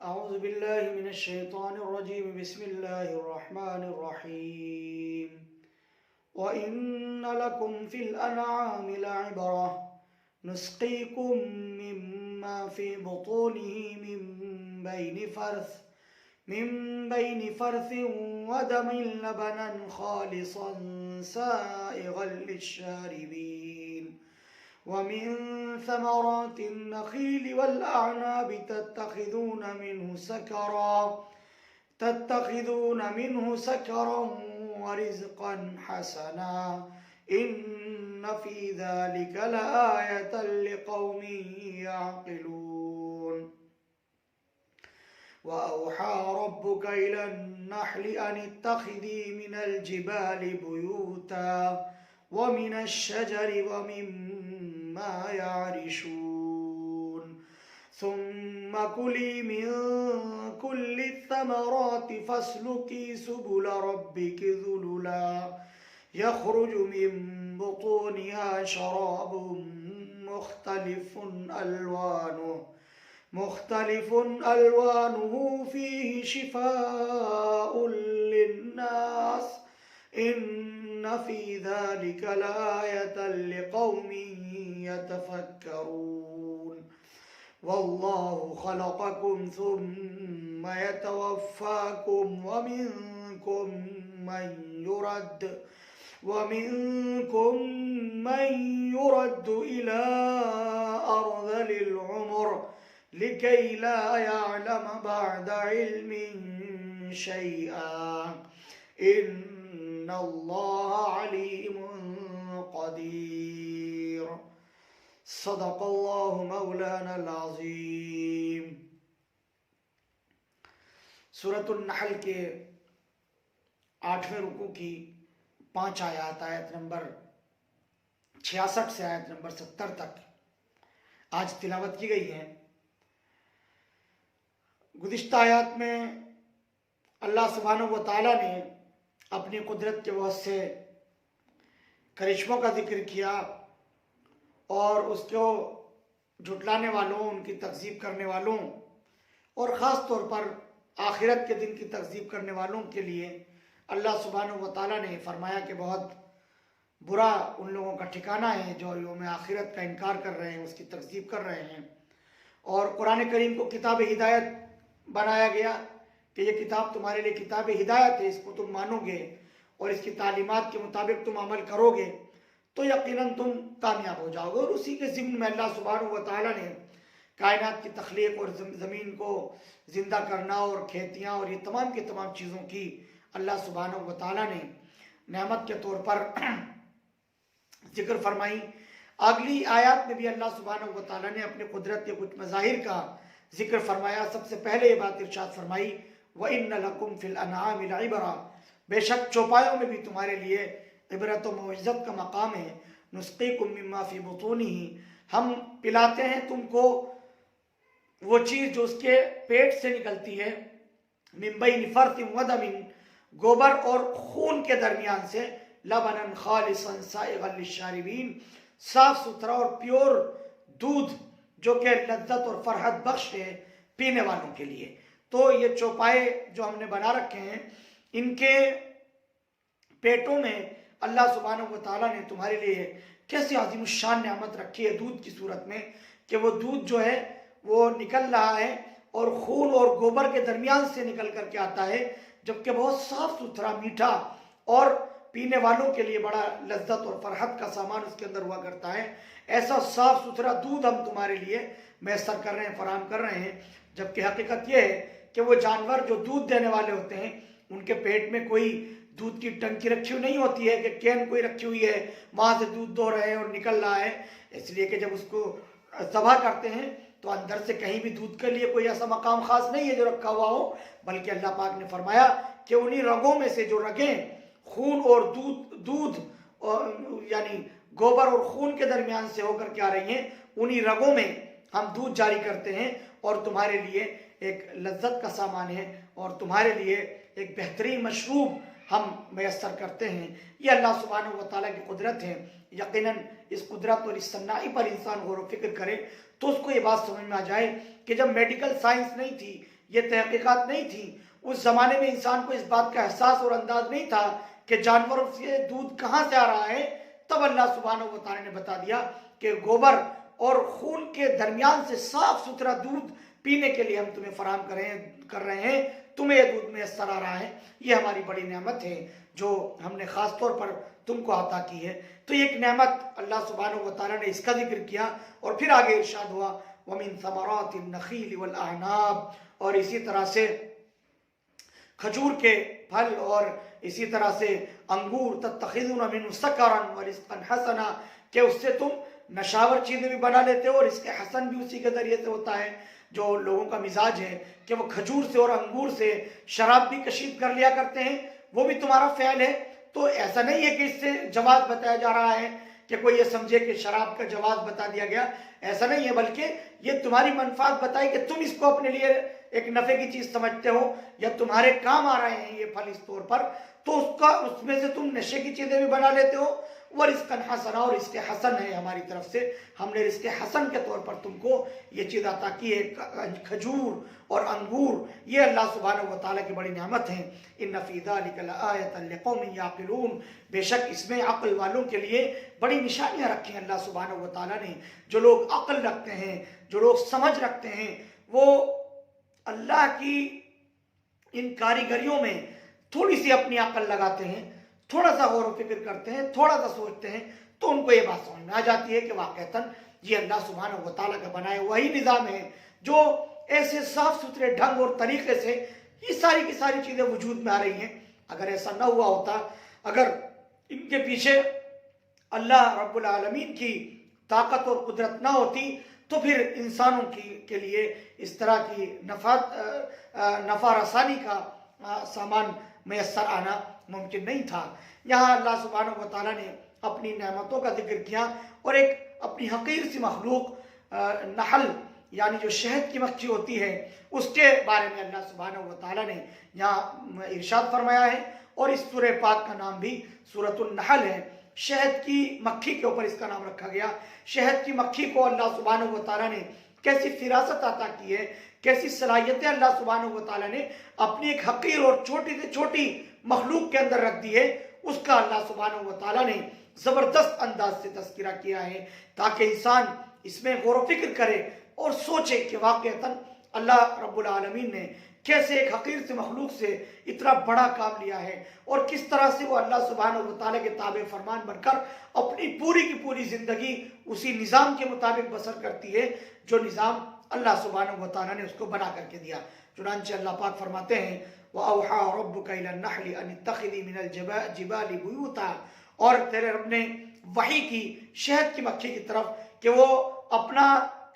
أعوذ بالله من الشيطان الرجيم بسم الله الرحمن الرحيم وإن لكم في الأنعام لعبرة نسقيكم مما في بطونه من بين فرث ودم لبنا خالصا سائغا للشاربين ومن ثمرات النخيل والأعناب تتخذون منه سكرا ورزقا حسنا إن في ذلك لآية لقوم يعقلون وأوحى ربك إلى النحل أن اتخذي من الجبال بيوتا ومن الشجر ومما يعرشون ثم كلي من كل الثمرات فاسلكي سبل ربك ذللا يخرج من بطونها شراب مختلف ألوانه فيه شفاء للناس إن في ذلك لآية لقوم يتفكرون والله خلقكم ثم يتوفاكم ومنكم من يرد إلى أرذل العمر لكي لا يعلم بعد علم شيئا إن الله عليم قدير صدق اللہ مولانا العظیم۔ سورۃ النحل کے 8ویں رکوع کی 5 آیات، آیت نمبر 66 سے آیت نمبر 70 تک آج تلاوت کی گئی ہیں۔ گزشتہ آیات میں اللہ سبحانہ و تعالیٰ نے اپنی قدرت کے بہت سے کرشموں کا ذکر کیا اور اس کو جھٹلانے والوں، ان کی تکذیب کرنے والوں اور خاص طور پر آخرت کے دن کی تکذیب کرنے والوں کے لیے اللہ سبحانہ و تعالیٰ نے فرمایا کہ بہت برا ان لوگوں کا ٹھکانہ ہے جو یوم آخرت کا انکار کر رہے ہیں، اس کی تکذیب کر رہے ہیں۔ اور قرآن کریم کو کتاب ہدایت بنایا گیا کہ یہ کتاب تمہارے لیے کتاب ہدایت ہے، اس کو تم مانو گے اور اس کی تعلیمات کے مطابق تم عمل کرو گے تو یقیناً تم کامیاب ہو جاؤ گے۔ اور اسی کے ضمن میں اللہ سبحانہ و تعالیٰ نے کائنات کی تخلیق اور زمین کو زندہ کرنا اور کھیتیاں اور یہ تمام کی تمام چیزوں کی اللہ سبحانہ و تعالیٰ نے نعمت کے طور پر ذکر فرمائی۔ اگلی آیات میں بھی اللہ سبحانہ و تعالیٰ نے اپنے قدرت کے کچھ مظاہر کا ذکر فرمایا۔ سب سے پہلے یہ بات ارشاد فرمائی وَإِنَّ لَكُمْ فِي الْأَنْعَامِ لَعِبْرَةً، بے شک چوپایوں میں بھی تمہارے لیے عبرت و موعظت کا مقام ہے۔ نسقیکم مما فی بطونہ، ہم پلاتے ہیں تم کو وہ چیز جو اس کے پیٹ سے نکلتی ہے، من بین فرث ودم، گوبر اور خون کے درمیان سے، لبنا خالصا سائغا للشاربین، صاف ستھرا اور پیور دودھ جو کہ لذت اور فرحت بخش ہے پینے والوں کے لیے۔ تو یہ چوپائے جو ہم نے بنا رکھے ہیں، ان کے پیٹوں میں اللہ سبحانہ و تعالیٰ نے تمہارے لیے کیسی عظیم الشان نعمت رکھی ہے دودھ کی صورت میں کہ وہ دودھ جو ہے وہ نکل رہا ہے اور خون اور گوبر کے درمیان سے نکل کر کے آتا ہے، جبکہ بہت صاف ستھرا میٹھا اور پینے والوں کے لیے بڑا لذت اور فرحت کا سامان اس کے اندر ہوا کرتا ہے۔ ایسا صاف ستھرا دودھ ہم تمہارے لیے میسر کر رہے ہیں، فراہم کر رہے ہیں، جبکہ حقیقت یہ ہے کہ وہ جانور جو دودھ دینے والے ہوتے ہیں ان کے پیٹ میں کوئی دودھ کی ٹنکی رکھی ہوئی نہیں ہوتی ہے کہ کین کوئی رکھی ہوئی ہے وہاں سے دودھ دو رہے ہیں اور نکل رہا ہے، اس لیے کہ جب اس کو ذبح کرتے ہیں تو اندر سے کہیں بھی دودھ کے لیے کوئی ایسا مقام خاص نہیں ہے جو رکھا ہوا ہو، بلکہ اللہ پاک نے فرمایا کہ انہی رگوں میں سے جو رگیں خون اور دودھ یعنی گوبر اور خون کے درمیان سے ہو کر کے آ رہی ہیں، انہی رگوں میں ہم دودھ جاری کرتے ہیں اور تمہارے لیے ایک لذت کا سامان ہے اور تمہارے لیے ایک بہترین مشروب ہم میسر کرتے ہیں۔ یہ اللہ سبحانہ و تعالیٰ کی قدرت ہے۔ یقیناً اس قدرت اور اس صناعی پر انسان غور و فکر کرے تو اس کو یہ بات سمجھ میں آ جائے کہ جب میڈیکل سائنس نہیں تھی، یہ تحقیقات نہیں تھی. اس زمانے میں انسان کو اس بات کا احساس اور انداز نہیں تھا کہ جانوروں سے دودھ کہاں سے آ رہا ہے. تب اللہ سبحانہ و تعالیٰ نے بتا دیا کہ گوبر اور خون کے درمیان سے صاف ستھرا دودھ پینے کے لیے ہم تمہیں فراہم کر رہے ہیں. تمہیں یہ دودھ میسر آ رہا ہے. یہ ہماری بڑی نعمت ہے جو ہم نے خاص طور پر تم کو عطا کی ہے. تو یہ ایک نعمت اللہ سبحانہ و تعالیٰ نے اس کا ذکر کیا. اور پھر آگے ارشاد ہوا وَمِن ثَمَرَاتِ النَّخِيلِ وَالْأَعْنَابِ، اور اسی طرح سے کھجور کے پھل اور اسی طرح سے انگور، تَتَّخِذُونَ مِنْهُ سَكَرًا وَرِزْقًا حَسَنًا، کہ اس سے تم نشاور چیزیں بھی بنا لیتے ہو اور اس کے حسن بھی اسی کے ذریعے سے ہوتا ہے. جو لوگوں کا مزاج ہے کہ وہ کھجور سے اور انگور سے شراب بھی کشید کر لیا کرتے ہیں، وہ بھی تمہارا فعل ہے. تو ایسا نہیں ہے کہ اس سے جواز بتایا جا رہا ہے کہ کوئی یہ سمجھے کہ شراب کا جواز بتا دیا گیا. ایسا نہیں ہے، بلکہ یہ تمہاری منفعت بتائی کہ تم اس کو اپنے لیے ایک نفع کی چیز سمجھتے ہو یا تمہارے کام آ رہے ہیں یہ پھل اس طور پر، تو اس میں سے تم نشے کی چیزیں بھی بنا لیتے ہو. وَرِزْقًا حَسَنًا، اور رزق حسن ہے ہماری طرف سے، ہم نے رزق حسن کے طور پر تم کو یہ چیز عطا کی ہے. کھجور اور انگور یہ اللہ سبحانہ و تعالیٰ کی بڑی نعمت ہیں. إِنَّ فِي ذَلِكَ لَآيَةً لِقَوْمٍ يَعْقِلُونَ، بے شک اس میں عقل والوں کے لیے بڑی نشانیاں رکھی ہیں اللہ سبحانہ و تعالیٰ نے. جو لوگ عقل رکھتے ہیں، جو لوگ سمجھ رکھتے ہیں، وہ اللہ کی ان کاریگریوں میں تھوڑی سی اپنی عقل لگاتے ہیں، تھوڑا سا غور و فکر کرتے ہیں، تھوڑا سا سوچتے ہیں، تو ان کو یہ بات سمجھ میں آ جاتی ہے کہ واقعتاً یہ اللہ سبحانہ و تعالیٰ کا بنایا وہی نظام ہے جو ایسے صاف ستھرے ڈھنگ اور طریقے سے یہ ساری کی ساری چیزیں وجود میں آ رہی ہیں. اگر ایسا نہ ہوا ہوتا، اگر ان کے پیچھے اللہ رب العالمین کی طاقت اور قدرت نہ ہوتی، تو پھر انسانوں کے لیے اس طرح کی نفع رسانی کا سامان میسر آنا ممکن نہیں تھا. یہاں اللہ سبحانہ و تعالیٰ نے اپنی نعمتوں کا ذکر کیا اور ایک اپنی حقیر سی مخلوق نحل، یعنی جو شہد کی مکھی ہوتی ہے، اس کے بارے میں اللہ سبحانہ و تعالیٰ نے یہاں ارشاد فرمایا ہے. اور اس سورہ پاک کا نام بھی سورۃ النحل ہے. شہد کی مکھی کے اوپر اس کا نام رکھا گیا. شہد کی مکھی کو اللہ سبحانہ و تعالیٰ نے کیسی فراست عطا کی ہے، کیسی صلاحیتیں اللہ سبحانہ و تعالیٰ نے اپنی ایک حقیر اور چھوٹی سے چھوٹی مخلوق کے اندر رکھ دی ہے، اس کا اللہ سبحانہ و تعالیٰ نے زبردست انداز سے تذکرہ کیا ہے تاکہ انسان اس میں غور و فکر کرے اور سوچے کہ واقعتاً اللہ رب العالمین نے کیسے ایک حقیر سے مخلوق سے اتنا بڑا کام لیا ہے اور کس طرح سے وہ اللہ سبحانہ و تعالیٰ کے تابع فرمان بن کر اپنی پوری کی پوری زندگی اسی نظام کے مطابق بسر کرتی ہے جو نظام اللہ سبحانہ و تعالیٰ نے اس کو بنا کر کے دیا. چنانچہ اللہ پاک فرماتے ہیں وَأَوْحَى رَبُّكَ إِلَى النَّحْلِ أَنِ اتَّخِذِي مِنَ الْجِبَالِ بُيُوتًا، اور تیرے رب نے وحی کی شہد کی مکھی کی طرف کہ وہ اپنا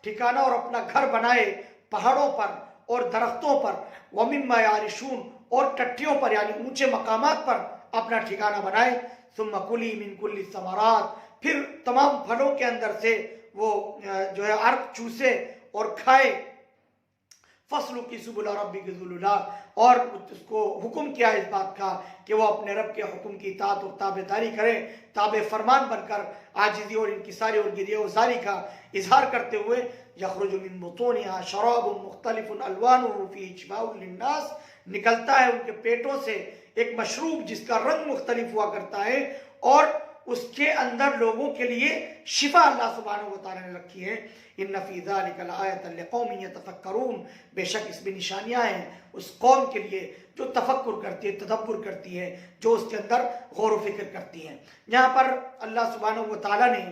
ٹھکانہ اور اپنا گھر بنائے پہاڑوں پر اور درختوں پر، وَمِمَّا يَعْرِشُونَ، اور ٹٹھیوں پر یعنی اونچے مقامات پر اپنا ٹھکانہ بنائے. ثُمَّ كُلِي مِن كُلِّ الثَّمَرَاتِ، پھر تمام پھلوں کے اندر سے وہ جو ہے عرق چوسے اور کھائے. فَاسْلُكِي سُبُلَ رَبِّكِ ذُلُلًا، اور اس کو حکم کیا اس بات کا کہ وہ اپنے رب کے حکم کی اطاعت اور تابع داری کرے، تابع فرمان بن کر عاجزی اور انکساری اور گریہ وزاری کا اظہار کرتے ہوئے. یخرج من بطونها شراب مختلف الوانه فیہ شفاء للناس، نکلتا ہے ان کے پیٹوں سے ایک مشروب جس کا رنگ مختلف ہوا کرتا ہے اور اس کے اندر لوگوں کے لیے شفا اللہ سبحانہ و تعالیٰ نے رکھی ہے. ان فی ذلک لآیۃ لقوم یتفکرون، بے شک اس میں نشانیاں ہیں اس قوم کے لیے جو تفکر کرتی ہے، تدبر کرتی ہے، جو اس کے اندر غور و فکر کرتی ہے. یہاں پر اللہ سبحانہ و تعالیٰ نے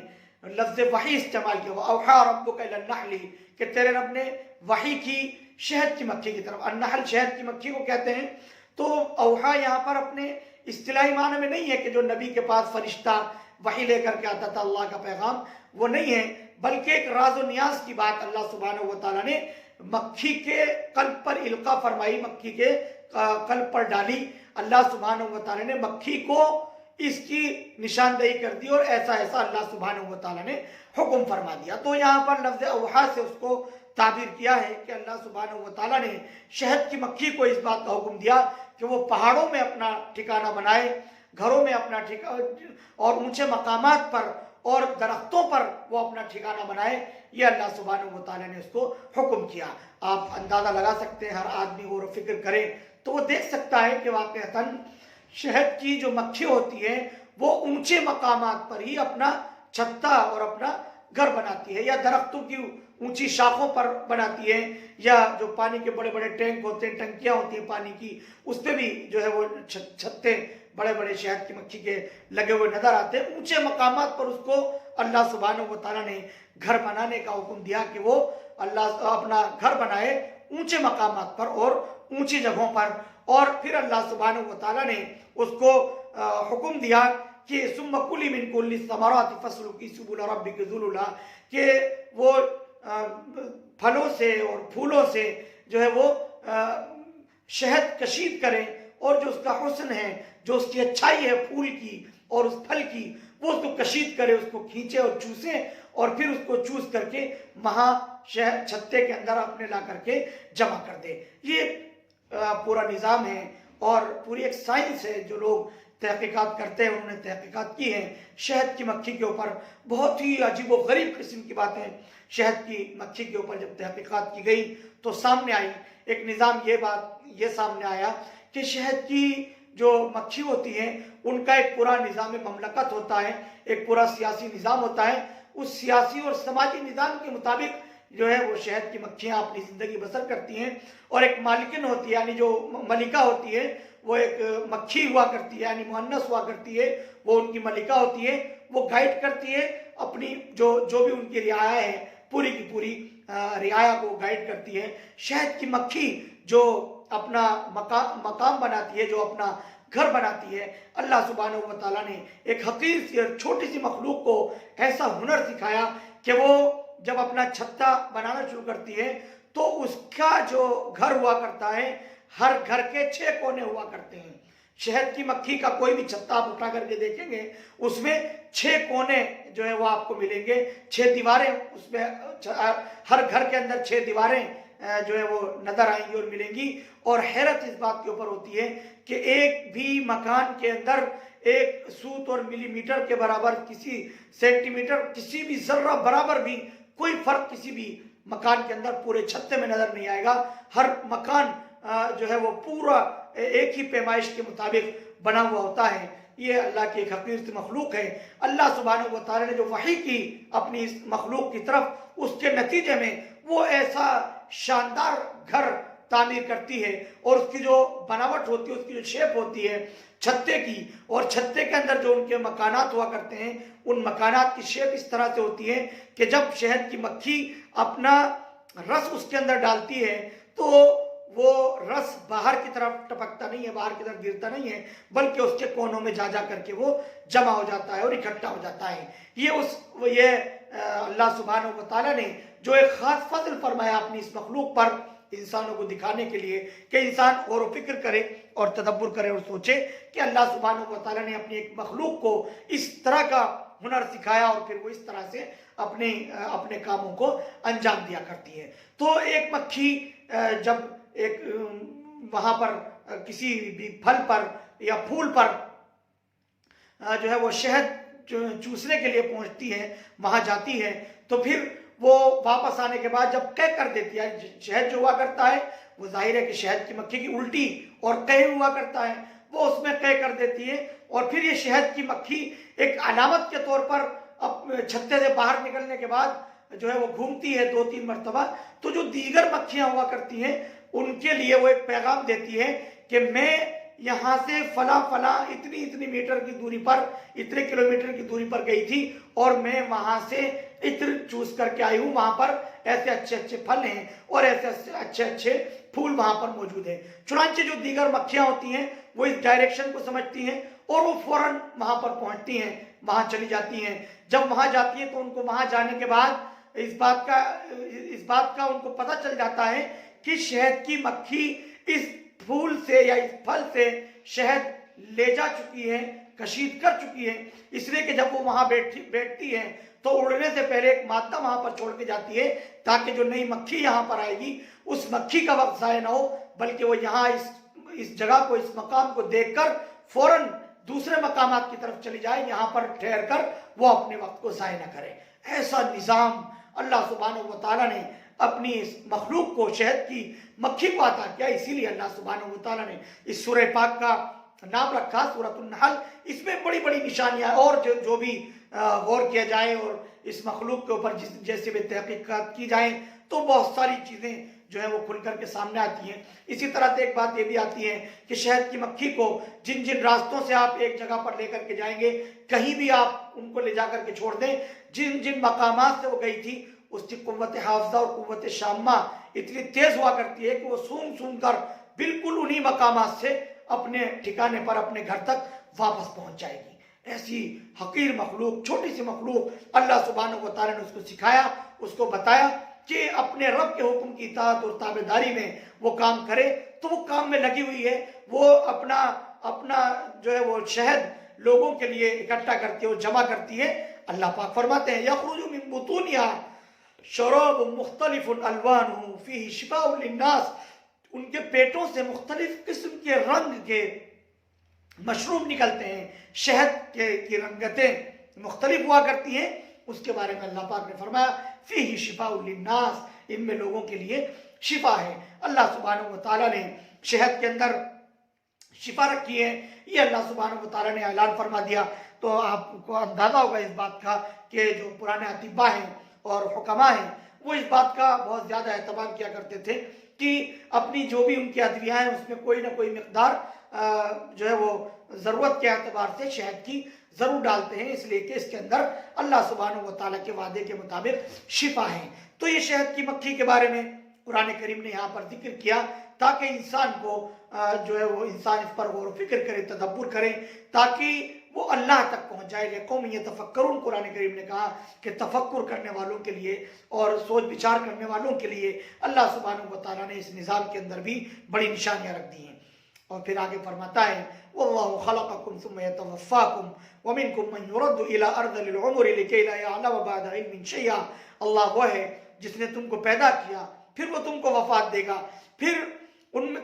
لفظ وحی استعمال کیا، وَأَوْحَى رَبُّكَ إِلَى النَّحْلِ، کہ تیرے رب نے وحی کی شہد کی مکھی کی طرف. النحل شہد کی مکھی کو کہتے ہیں. تو اوحا یہاں پر اپنے اصطلاحی معنی میں نہیں ہے کہ جو نبی کے پاس فرشتہ وحی لے کر کے آتا تھا اللہ کا پیغام، وہ نہیں ہے، بلکہ ایک راز و نیاز کی بات اللہ سبحانہ و تعالیٰ نے مکھی کے قلب پر القا فرمائی، مکھی کے قلب پر ڈالی. اللہ سبحانہ و تعالیٰ نے مکھی کو اس کی نشاندہی کر دی اور ایسا ایسا اللہ سبحانہ و تعالیٰ نے حکم فرما دیا. تو یہاں پر لفظ اوحا سے اس کو تعبیر کیا ہے کہ اللہ سبحانہ و تعالیٰ نے شہد کی مکھی کو اس بات کا حکم دیا کہ وہ پہاڑوں میں اپنا ٹھکانہ بنائے، گھروں میں اپنا ٹھکانہ اور اونچے مقامات پر اور درختوں پر وہ اپنا ٹھکانہ بنائے، یہ اللہ سبحانہ و تعالیٰ نے اس کو حکم کیا۔ آپ اندازہ لگا سکتے ہیں، ہر آدمی غور و فکر کرے تو وہ دیکھ سکتا ہے کہ واقعتاً شہد کی جو مکھی ہوتی ہے وہ اونچے مقامات پر ہی اپنا چھتا اور اپنا گھر بناتی ہے، یا درختوں کی اونچی شاخوں پر بناتی ہے، یا جو پانی کے بڑے بڑے ٹینک ہوتے ہیں، ٹنکیاں ہوتی ہیں پانی کی، اس پہ بھی جو ہے وہ چھتے بڑے بڑے شہد کی مکھی کے لگے ہوئے نظر آتے ہیں۔ اونچے مقامات پر اس کو اللہ سبحانہ و تعالیٰ نے گھر بنانے کا حکم دیا کہ وہ اللہ اپنا گھر بنائے اونچے مقامات پر اور اونچی جگہوں پر۔ اور پھر اللہ سبحانہ و تعالیٰ نے اس کو حکم دیا کہ ثم کلی من کل الثمرات فاسلکی سبل ربک ذللا، کہ وہ پھلوں سے اور پھولوں سے جو ہے وہ شہد کشید کریں، اور جو اس کا حسن ہے، جو اس کی اچھائی ہے پھول کی اور اس پھل کی، وہ اس کو کشید کرے، اس کو کھینچے اور چوسے، اور پھر اس کو چوس کر کے وہاں شہد چھتے کے اندر اپنے لا کر کے جمع کر دے۔ یہ پورا نظام ہے اور پوری ایک سائنس ہے۔ جو لوگ تحقیقات کرتے ہیں انہوں نے تحقیقات کی ہیں شہد کی مکھی کے اوپر، بہت ہی عجیب و غریب قسم کی باتیں شہد کی مکھی کے اوپر جب تحقیقات کی گئی تو سامنے آئی ایک نظام، یہ سامنے آیا کہ شہد کی جو مکھی ہوتی ہیں ان کا ایک پورا نظام مملکت ہوتا ہے، ایک پورا سیاسی نظام ہوتا ہے۔ اس سیاسی اور سماجی نظام کے مطابق جو ہے وہ شہد کی مکھیاں اپنی زندگی بسر کرتی ہیں، اور ایک مالکن ہوتی ہے، یعنی جو ملکہ ہوتی ہے، وہ ایک مکھی ہوا کرتی ہے، یعنی مؤنث ہوا کرتی ہے، وہ ان کی ملکہ ہوتی ہے، وہ گائیڈ کرتی ہے اپنی جو بھی ان کی رعایا ہے، پوری کی پوری رعایا کو گائیڈ کرتی ہے۔ شہد کی مکھی جو اپنا مقام بناتی ہے، جو اپنا گھر بناتی ہے، اللہ سبحانہ و تعالیٰ نے ایک حقیر سی اور چھوٹی سی مخلوق کو ایسا ہنر سکھایا کہ وہ جب اپنا چھتا بنانا شروع کرتی ہے تو اس کا جو گھر ہوا کرتا ہے، ہر گھر کے 6 کونے ہوا کرتے ہیں۔ شہد کی مکھی کا کوئی بھی چھتا آپ اٹھا کر کے دیکھیں گے، اس میں 6 کونے جو ہے وہ آپ کو ملیں گے، 6 دیواریں، اس میں ہر گھر کے اندر 6 دیواریں جو ہے وہ نظر آئیں گی اور ملیں گی۔ اور حیرت اس بات کے اوپر ہوتی ہے کہ ایک بھی مکان کے اندر ایک سوت اور ملی میٹر کے برابر، کسی سینٹی میٹر، کسی بھی ذرہ برابر بھی کوئی فرق کسی بھی مکان کے اندر پورے چھتے میں نظر نہیں آئے گا۔ ہر مکان جو ہے وہ پورا ایک ہی پیمائش کے مطابق بنا ہوا ہوتا ہے۔ یہ اللہ کی ایک حقیر سی مخلوق ہے۔ اللہ سبحانہ و تعالیٰ نے جو وحی کی اپنی اس مخلوق کی طرف، اس کے نتیجے میں وہ ایسا شاندار گھر تعمیر کرتی ہے، اور اس کی جو بناوٹ ہوتی ہے، اس کی جو شیپ ہوتی ہے چھتے کی، اور چھتے کے اندر جو ان کے مکانات ہوا کرتے ہیں، ان مکانات کی شیپ اس طرح سے ہوتی ہے کہ جب شہد کی مکھی اپنا رس اس کے اندر ڈالتی ہے تو وہ رس باہر کی طرف ٹپکتا نہیں ہے، باہر کی طرف گرتا نہیں ہے، بلکہ اس کے کونوں میں جا کر کے وہ جمع ہو جاتا ہے اور اکٹھا ہو جاتا ہے۔ یہ اللہ سبحانہ و تعالیٰ نے جو ایک خاص فضل فرمایا اپنی اس مخلوق پر، انسانوں کو دکھانے کے لیے کہ انسان غور و فکر کرے اور تدبر کرے اور سوچے کہ اللہ سبحانہ و تعالیٰ نے اپنی ایک مخلوق کو اس طرح کا ہنر سکھایا، اور پھر وہ اس طرح سے اپنے کاموں کو انجام دیا کرتی ہے۔ تو ایک مکھی جب ایک وہاں پر کسی بھی پھل پر یا پھول پر جو ہے وہ شہد چوسنے کے لیے پہنچتی ہے، وہاں جاتی ہے، تو پھر وہ واپس آنے کے بعد جب قے کر دیتی ہے، شہد جو ہوا کرتا ہے وہ ظاہر ہے کہ شہد کی مکھی کی الٹی اور قے ہوا کرتا ہے، وہ اس میں قے کر دیتی ہے، اور پھر یہ شہد کی مکھی ایک علامت کے طور پر چھتے سے باہر نکلنے کے بعد جو ہے وہ گھومتی ہے 2-3 مرتبہ، تو جو دیگر مکھیاں ہوا کرتی ہیں ان کے لیے وہ ایک پیغام دیتی ہے کہ میں یہاں سے فلاں اتنی میٹر کی دوری پر، اتنے کلومیٹر کی دوری پر گئی تھی، اور میں وہاں سے عطر چوس کر کے آئی ہوں، وہاں پر ایسے اچھے پھل ہیں اور ایسے اچھے پھول وہاں پر موجود ہیں۔ چنانچہ جو دیگر مکھیاں ہوتی ہیں وہ اس ڈائریکشن کو سمجھتی ہیں اور وہ فوراً وہاں پر پہنچتی ہیں، وہاں چلی جاتی ہیں۔ جب وہاں جاتی ہیں تو ان کو وہاں جانے کے بعد اس بات کا ان کو پتہ چل جاتا ہے کہ شہد کی مکھی اس پھول سے یا اس پھل سے شہد لے جا چکی ہے، کشید کر چکی ہے، اس لیے کہ جب وہ وہاں بیٹھتی ہے تو اڑنے سے پہلے ایک مادہ وہاں پر چھوڑ کے جاتی ہے تاکہ جو نئی مکھی یہاں پر آئے گی اس مکھی کا وقت ضائع نہ ہو، بلکہ وہ یہاں اس جگہ کو، اس مقام کو دیکھ کر فوراً دوسرے مقامات کی طرف چلی جائے، یہاں پر ٹھہر کر وہ اپنے وقت کو ضائع نہ کرے۔ ایسا نظام اللہ سبحانہ و تعالیٰ نے اپنی اس مخلوق کو، شہد کی مکھی کو عطا کیا۔ اسی لیے اللہ سبحانہ و تعالیٰ نے اس سورہ پاک کا نام رکھا سورۃ النحل۔ اس میں بڑی بڑی نشانیاں، اور جو بھی غور کیا جائے اور اس مخلوق کے اوپر جیسے بھی تحقیقات کی جائیں تو بہت ساری چیزیں جو ہیں وہ کھل کر کے سامنے آتی ہیں۔ اسی طرح سے ایک بات یہ بھی آتی ہے کہ شہد کی مکھی کو جن جن راستوں سے آپ ایک جگہ پر لے کر کے جائیں گے، کہیں بھی آپ ان کو لے جا کر کے چھوڑ دیں، جن جن مقامات سے وہ گئی تھی اس کی قوت حافظہ اور قوت شامہ اتنی تیز ہوا کرتی ہے کہ وہ سونگ سونگ کر بالکل انہی مقامات سے اپنے ٹھکانے پر، اپنے گھر تک واپس پہنچ جائے گی۔ ایسی حقیر مخلوق، چھوٹی سی مخلوق، اللہ سبحانہ و تعالیٰ نے اس کو سکھایا، اس کو بتایا کہ اپنے رب کے حکم کی اطاعت اور تابعداری میں وہ کام کرے، تو وہ کام میں لگی ہوئی ہے۔ وہ اپنا جو ہے وہ شہد لوگوں کے لیے اکٹھا کرتی ہے اور جمع کرتی ہے۔ اللہ پاک فرماتے ہیں یخرج من بطونها شراب مختلف الوانہ فیہ شفاء للناس، ان کے پیٹوں سے مختلف قسم کے رنگ کے مشروب نکلتے ہیں، شہد کی رنگتیں مختلف ہوا کرتی ہیں۔ اس کے بارے میں اللہ پاک نے فرمایا فیہ شفاء للناس، ان میں لوگوں کے لیے شفا ہے۔ اللہ سبحانہ و تعالیٰ نے شہد کے اندر شفا رکھی ہے، یہ اللہ سبحانہ و تعالیٰ نے اعلان فرما دیا۔ تو آپ کو اندازہ ہوگا اس بات کا کہ جو پرانے اطباء ہیں اور حکماء ہیں وہ اس بات کا بہت زیادہ اہتمام کیا کرتے تھے کہ اپنی جو بھی ان کی ادویہ ہیں اس میں کوئی نہ کوئی مقدار جو ہے وہ ضرورت کے اعتبار سے شہد کی ضرور ڈالتے ہیں، اس لیے کہ اس کے اندر اللہ سبحانہ و تعالیٰ کے وعدے کے مطابق شفا ہے۔ تو یہ شہد کی مکھی کے بارے میں قرآن کریم نے یہاں پر ذکر کیا تاکہ انسان کو جو ہے وہ انسان اس پر غور و فکر کرے، تدبر کرے، تاکہ وہ اللہ تک پہنچ جائے۔ لقوم یتفکرون، قرآن کریم نے کہا کہ تفکر کرنے والوں کے لیے اور سوچ بچار کرنے والوں کے لیے اللہ سبحانہ و تعالیٰ نے اس نظام کے اندر بھی بڑی نشانیاں رکھ دی ہیں۔ اور پھر آگے فرماتا ہے واللہ خلقکم ثم یتوفاکم ومنکم من یرد الی ارذل العمر لکی لا یعلم بعد علم شیئا، اللہ وہ ہے جس نے تم کو پیدا کیا پھر وہ تم کو وفات دے گا، پھر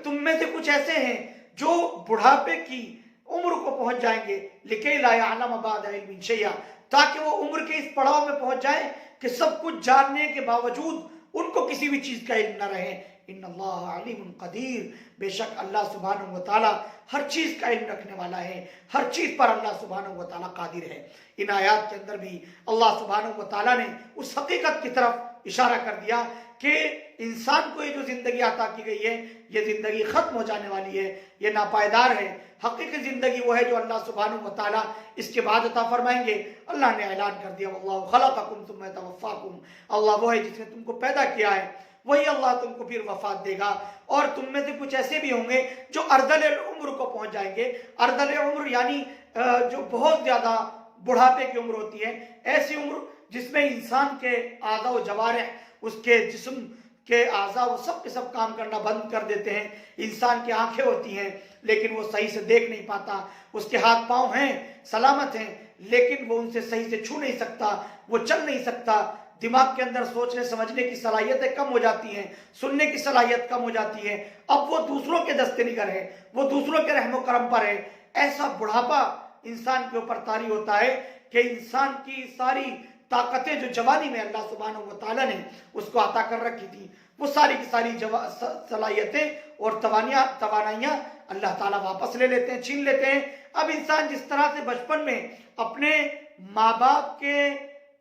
تم میں سے کچھ ایسے ہیں جو بڑھاپے کی عمر کو پہنچ جائیں گے، لکی لا یعلم بعد علم شیئا، تاکہ وہ عمر کے اس پڑاؤ میں پہنچ جائیں کہ سب کچھ جاننے کے باوجود ان کو کسی بھی چیز کا علم نہ رہے۔ ان اللہ علیم قدیر، بے شک اللہ سبحانہ و تعالیٰ ہر چیز کا علم رکھنے والا ہے، ہر چیز پر اللہ سبحانہ و تعالیٰ قادر ہے۔ ان آیات کے اندر بھی اللہ سبحانہ و تعالیٰ نے اس حقیقت کی طرف اشارہ کر دیا کہ انسان کو یہ جو زندگی عطا کی گئی ہے یہ زندگی ختم ہو جانے والی ہے، یہ ناپائیدار ہے۔ حقیقی زندگی وہ ہے جو اللہ سبحانہ و تعالیٰ اس کے بعد عطا فرمائیں گے۔ اللہ نے اعلان کر دیا واللہ خلقکم ثم یتوفاکم، اللہ وہ ہے جس نے تم کو پیدا کیا ہے، وہی اللہ تم کو پھر وفات دے گا۔ اور تم میں سے کچھ ایسے بھی ہوں گے جو ارذل العمر کو پہنچ جائیں گے۔ ارذل عمر یعنی جو بہت زیادہ بڑھاپے کی عمر ہوتی ہے، ایسی عمر جس میں انسان کے اعضاء و جوارح، اس کے جسم کے اعضاء وہ سب کے سب کام کرنا بند کر دیتے ہیں۔ انسان کی آنکھیں ہوتی ہیں لیکن وہ صحیح سے دیکھ نہیں پاتا، اس کے ہاتھ پاؤں ہیں سلامت ہیں لیکن وہ ان سے صحیح سے چھو نہیں سکتا، وہ چل نہیں سکتا، دماغ کے اندر سوچنے سمجھنے کی صلاحیتیں کم ہو جاتی ہیں، سننے کی صلاحیت کم ہو جاتی ہے، اب وہ دوسروں کے دست نگر ہے، وہ دوسروں کے رحم و کرم پر ہے۔ ایسا بڑھاپا انسان کے اوپر طاری ہوتا ہے کہ انسان کی ساری طاقتیں جو جوانی میں اللہ سبحانہ و تعالیٰ نے اس کو عطا کر رکھی تھی، وہ ساری کی ساری صلاحیتیں اور توانائیاں اللہ تعالیٰ واپس لے لیتے ہیں، چھین لیتے ہیں۔ اب انسان جس طرح سے بچپن میں اپنے ماں باپ کے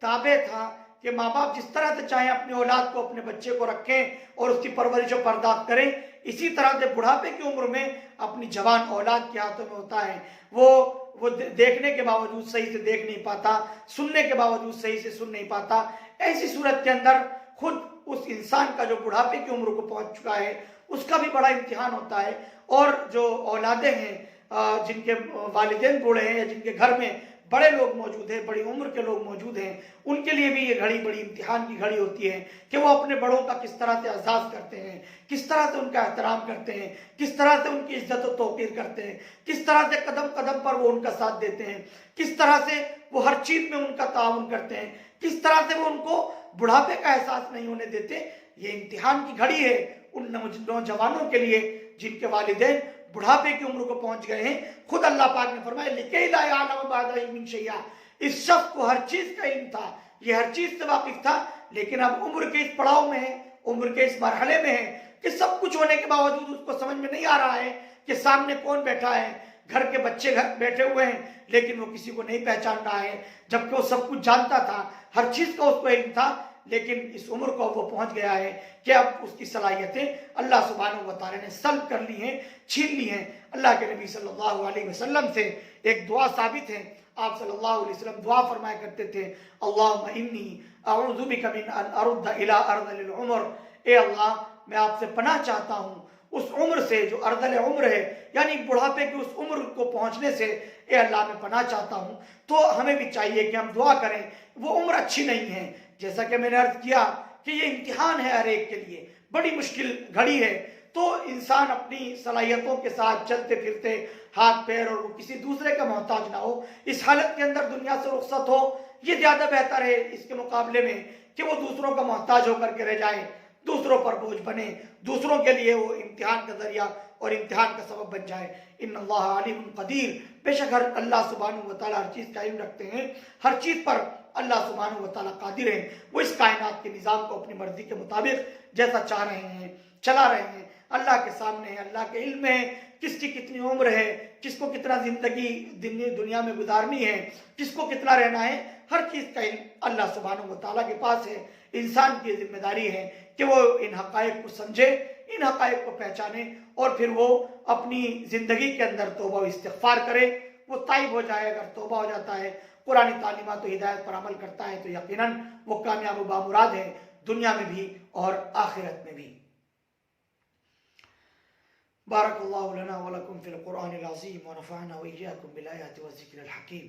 تابع تھا کہ ماں باپ جس طرح سے چاہیں اپنے اولاد کو، اپنے بچے کو رکھیں اور اس کی پرورش و پرداخت کریں، اسی طرح سے بڑھاپے کی عمر میں اپنی جوان اولاد کے ہاتھوں میں ہوتا ہے۔ وہ دیکھنے کے باوجود صحیح سے دیکھ نہیں پاتا، سننے کے باوجود صحیح سے سن نہیں پاتا۔ ایسی صورت کے اندر خود اس انسان کا جو بڑھاپے کی عمر کو پہنچ چکا ہے اس کا بھی بڑا امتحان ہوتا ہے۔ اور جو اولادیں ہیں جن کے والدین بوڑھے ہیں یا جن کے گھر میں بڑے لوگ موجود ہیں، بڑی عمر کے لوگ موجود ہیں، ان کے لیے بھی یہ گھڑی بڑی امتحان کی گھڑی ہوتی ہے کہ وہ اپنے بڑوں کا کس طرح سے اعزاز کرتے ہیں، کس طرح سے ان کا احترام کرتے ہیں، کس طرح سے ان کی عزت و توقیر کرتے ہیں، کس طرح سے قدم قدم پر وہ ان کا ساتھ دیتے ہیں، کس طرح سے وہ ہر چیز میں ان کا تعاون کرتے ہیں، کس طرح سے وہ ان کو بڑھاپے کا احساس نہیں ہونے دیتے۔ یہ امتحان کی گھڑی ہے ان نوجوانوں کے لیے جن کے والدین بڑھاپے کی عمر کو پہنچ گئے ہیں. خود اللہ پاک نے فرمایا لِكَيْ لَا يَعْلَمَ بَعْدَ عِلْمٍ شَيْئًا. اس شخص کو ہر چیز کا علم تھا, یہ ہر چیز سے واقف تھا, لیکن اب عمر کے اس پڑاؤ میں ہے, عمر کے اس مرحلے میں ہے کہ سب کچھ ہونے کے باوجود اس کو سمجھ میں نہیں آ رہا ہے کہ سامنے کون بیٹھا ہے. گھر کے بچے گھر بیٹھے ہوئے ہیں لیکن وہ کسی کو نہیں پہچان رہا ہے, جبکہ وہ سب کچھ جانتا تھا, ہر چیز کا اس کو علم تھا, لیکن اس عمر کو وہ پہنچ گیا ہے کہ اب اس کی صلاحیتیں اللہ سبحانہ و تعالی نے سلب کر لی ہیں, چھین لی ہیں. اللہ کے نبی صلی اللہ علیہ وسلم سے ایک دعا ثابت ہے. آپ صلی اللہ علیہ وسلم دعا فرمایا کرتے تھے, اللہم انی اعوذ بک من ان ارد الی ارذل العمر. اے اللہ, میں آپ سے پناہ چاہتا ہوں اس عمر سے جو ارذل عمر ہے, یعنی بڑھاپے کی اس عمر کو پہنچنے سے. اے اللہ, میں پناہ چاہتا ہوں. تو ہمیں بھی چاہیے کہ ہم دعا کریں. وہ عمر اچھی نہیں ہے, جیسا کہ میں نے عرض کیا کہ یہ امتحان ہے ہر ایک کے لیے, بڑی مشکل گھڑی ہے. تو انسان اپنی صلاحیتوں کے ساتھ چلتے پھرتے ہاتھ پیر اور وہ کسی دوسرے کا محتاج نہ ہو, اس حالت کے اندر دنیا سے رخصت ہو, یہ زیادہ بہتر ہے اس کے مقابلے میں کہ وہ دوسروں کا محتاج ہو کر کے رہ جائے, دوسروں پر بوجھ بنے, دوسروں کے لیے وہ امتحان کا ذریعہ اور امتحان کا سبب بن جائے. ان اللہ علیم قدیر. بے شک اللہ سبحانہ و تعالیٰ ہر چیز کا علم رکھتے ہیں, ہر چیز پر اللہ سبحانہ و تعالیٰ قادر ہیں. وہ اس کائنات کے نظام کو اپنی مرضی کے مطابق جیسا چاہ رہے ہیں چلا رہے ہیں. اللہ کے سامنے ہے, اللہ کے علم میں کس کی کتنی عمر ہے, کس کو کتنا زندگی دنیا میں گزارنی ہے, کس کو کتنا رہنا ہے, ہر چیز کا علم اللہ سبحانہ و تعالیٰ کے پاس ہے. انسان کی ذمہ داری ہے کہ وہ ان حقائق کو سمجھے, ان حقائق کو پہچانے, اور پھر وہ اپنی زندگی کے اندر توبہ و استغفار کرے. وہ تائب ہو جائے, اگر توبہ ہو جاتا ہے, قرآن تعلیمات و ہدایت پر عمل کرتا ہے, تو یقیناً وہ کامیاب و بامراد ہے, دنیا میں بھی اور آخرت میں بھی. بارک اللہ لنا ولکم فی القرآن العظیم ونفعنا وإياكم بالآیات والذکر الحکیم.